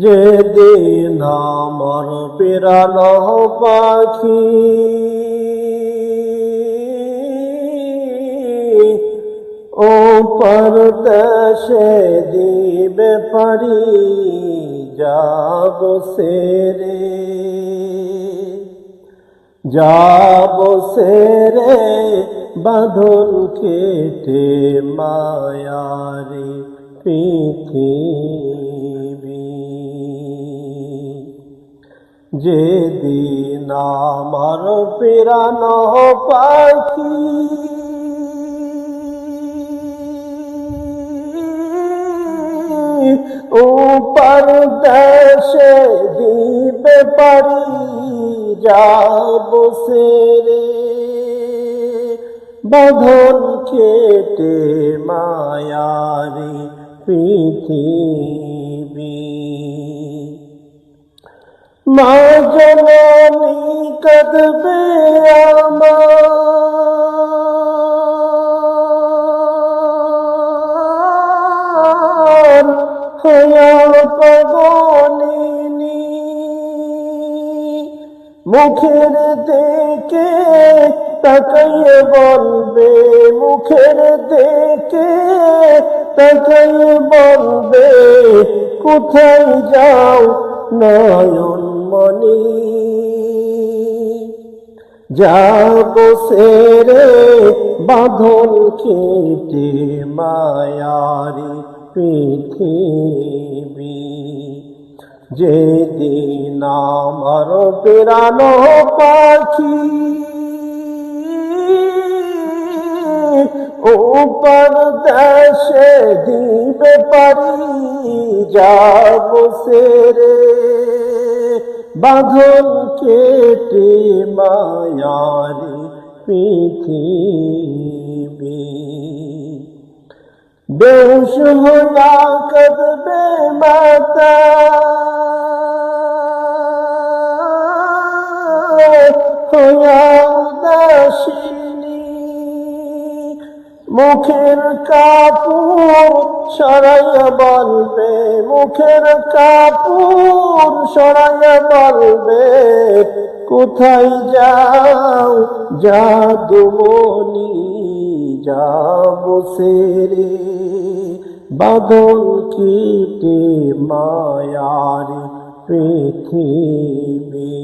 যেদিন আমার পিরানো পাখি ও পরদেশে দিবে পারি যাব সেরে বাঁধন কেটে মায়ারি পৃথিবী। যেদিন আমার পিরানো পাখি ও পরদেশে দিবে পারি যাব সেরে বাঁধন কেটে মায়ারি পৃথিবী। মা জননী কাঁদবে আমার হায়াত গগনিনী, মুখের দিকে তাকাইয়ে বলবে, মুখের দিকে তাকাইয়ে বলবে, কোথায় যাও নয়নমণি। যাব সেরে বাঁধন কেটে মায়ারি পৃথিবী। যেদিন আমার পিরানো পাখি ও পরদেশে দিবে পারি যাব সেরে বাঁধন কেটে মায়ারি পৃথিবী। বেশ হইয়া কাঁদবে মাতা হইয়া উদাসিনী, মুখের কাপড় সরাইয়া বলবে, মুখের কাপড় সরাইয়া বলবে, কোথায় যাও জাদুমণি। যাব সেরে বাঁধন কেটে মায়ারি পৃথিবী।